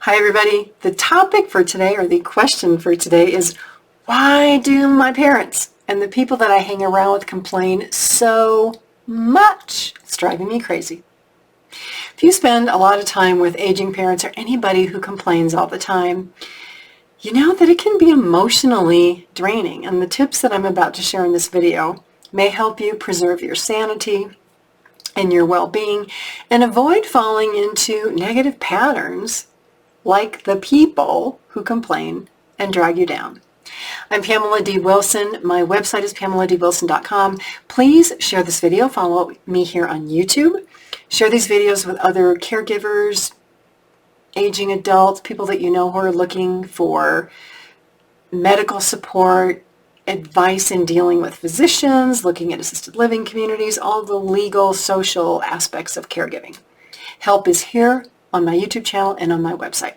Hi everybody. The topic for today, or the question for today, is why do my parents and the people that I hang around with complain so much? It's driving me crazy. If you spend a lot of time with aging parents or anybody who complains all the time, you know that it can be emotionally draining, and the tips that I'm about to share in this video may help you preserve your sanity and your well-being and avoid falling into negative patterns like the people who complain and drag you down. I'm Pamela D. Wilson. My website is PamelaDWilson.com. Please share this video. Follow me here on YouTube. Share these videos with other caregivers, aging adults, people that you know who are looking for medical support, advice in dealing with physicians, looking at assisted living communities, all the legal, social aspects of caregiving. Help is here on my YouTube channel and on my website.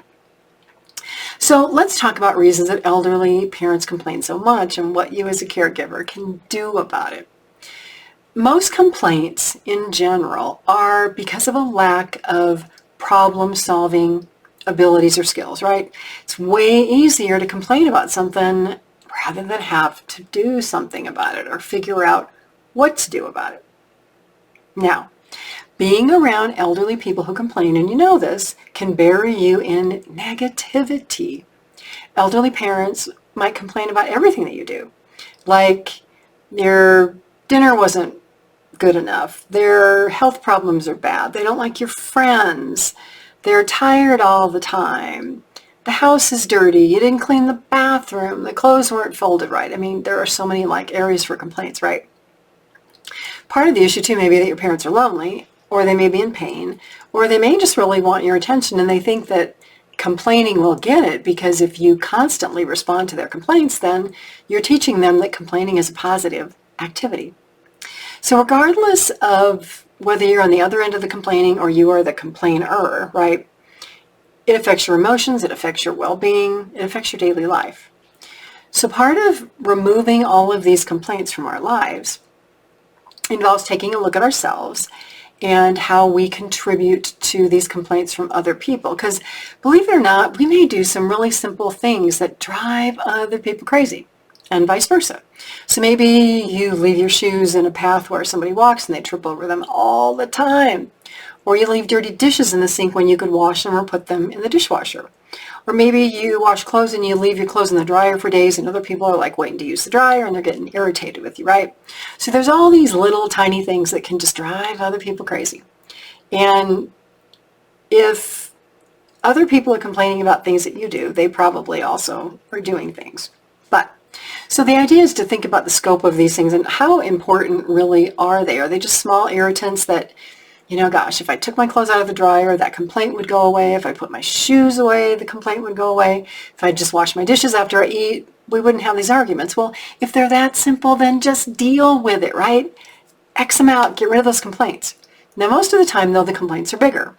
So let's talk about reasons that elderly parents complain so much and what you as a caregiver can do about it. Most complaints in general are because of a lack of problem-solving abilities or skills, right? It's way easier to complain about something rather than have to do something about it or figure out what to do about it. Now, being around elderly people who complain, and you know this, can bury you in negativity. Elderly parents might complain about everything that you do, like your dinner wasn't good enough, their health problems are bad, they don't like your friends, they're tired all the time, the house is dirty, you didn't clean the bathroom, the clothes weren't folded right. I mean, there are so many areas for complaints, right? Part of the issue too may be that your parents are lonely, or they may be in pain, or they may just really want your attention and they think that complaining will get it, because if you constantly respond to their complaints, then you're teaching them that complaining is a positive activity. So regardless of whether you're on the other end of the complaining or you are the complainer, right, it affects your emotions, it affects your well-being, it affects your daily life. So part of removing all of these complaints from our lives involves taking a look at ourselves and how we contribute to these complaints from other people. Because believe it or not, we may do some really simple things that drive other people crazy, and vice versa. So maybe you leave your shoes in a path where somebody walks and they trip over them all the time. Or you leave dirty dishes in the sink when you could wash them or put them in the dishwasher. Or maybe you wash clothes and you leave your clothes in the dryer for days and other people are waiting to use the dryer and they're getting irritated with you, right? So there's all these little tiny things that can just drive other people crazy. And if other people are complaining about things that you do, they probably also are doing things. So the idea is to think about the scope of these things and how important really are they? Are they just small irritants that, gosh, if I took my clothes out of the dryer, that complaint would go away. If I put my shoes away, the complaint would go away. If I just wash my dishes after I eat, we wouldn't have these arguments. Well, if they're that simple, then just deal with it, right? X them out, get rid of those complaints. Now, most of the time, though, the complaints are bigger.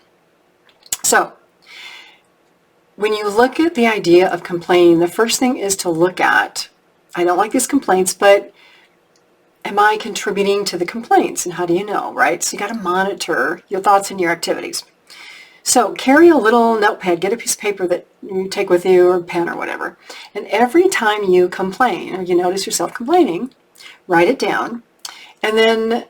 So when you look at the idea of complaining, the first thing is to look at, I don't like these complaints, but am I contributing to the complaints? And how do you know, right? So you got to monitor your thoughts and your activities. So carry a little notepad, get a piece of paper that you take with you or a pen or whatever. And every time you complain or you notice yourself complaining, write it down. And then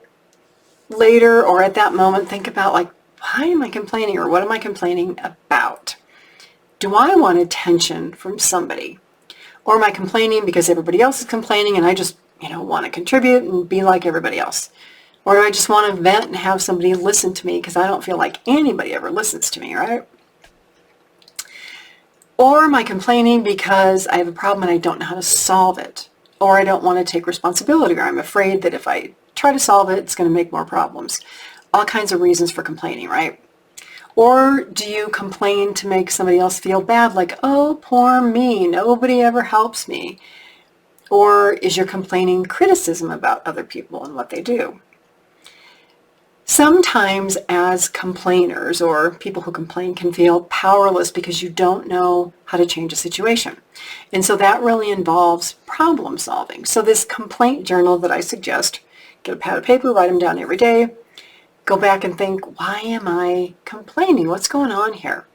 later or at that moment, think about why am I complaining or what am I complaining about? Do I want attention from somebody? Or am I complaining because everybody else is complaining and I just, want to contribute and be like everybody else? Or do I just want to vent and have somebody listen to me because I don't feel like anybody ever listens to me, right? Or am I complaining because I have a problem and I don't know how to solve it? Or I don't want to take responsibility, or I'm afraid that if I try to solve it, it's going to make more problems. All kinds of reasons for complaining, right? Or do you complain to make somebody else feel bad, like, oh, poor me, nobody ever helps me? Or is your complaining criticism about other people and what they do? Sometimes as complainers or people who complain can feel powerless because you don't know how to change a situation. And so that really involves problem solving. So this complaint journal that I suggest, get a pad of paper, write them down every day. Go back and think, why am I complaining? What's going on here?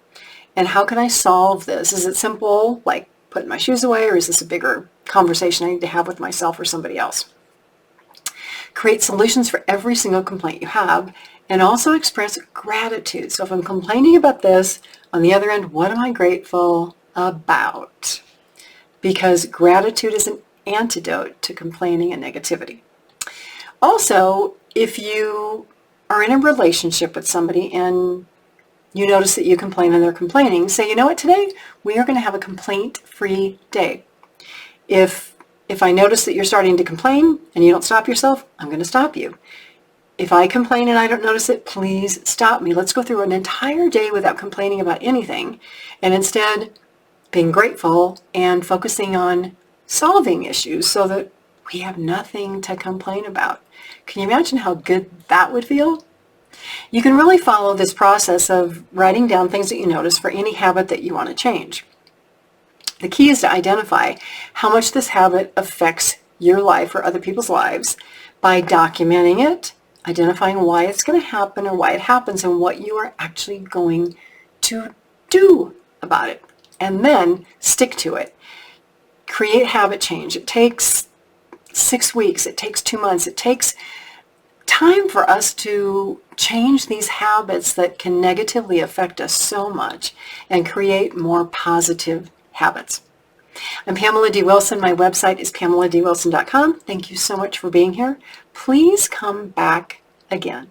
And how can I solve this? Is it simple, like putting my shoes away, or is this a bigger conversation I need to have with myself or somebody else? Create solutions for every single complaint you have, and also express gratitude. So if I'm complaining about this, on the other end, what am I grateful about? Because gratitude is an antidote to complaining and negativity. Also, if you are in a relationship with somebody and you notice that you complain and they're complaining, say, you know what, today we are going to have a complaint-free day. If I notice that you're starting to complain and you don't stop yourself, I'm going to stop you. If I complain and I don't notice it, please stop me. Let's go through an entire day without complaining about anything, and instead being grateful and focusing on solving issues so that we have nothing to complain about. Can you imagine how good that would feel? You can really follow this process of writing down things that you notice for any habit that you want to change. The key is to identify how much this habit affects your life or other people's lives by documenting it, identifying why it's going to happen or why it happens, and what you are actually going to do about it. And then stick to it. Create habit change. It takes 6 weeks. It takes 2 months. It takes time for us to change these habits that can negatively affect us so much and create more positive habits. I'm Pamela D. Wilson. My website is PamelaDWilson.com. Thank you so much for being here. Please come back again.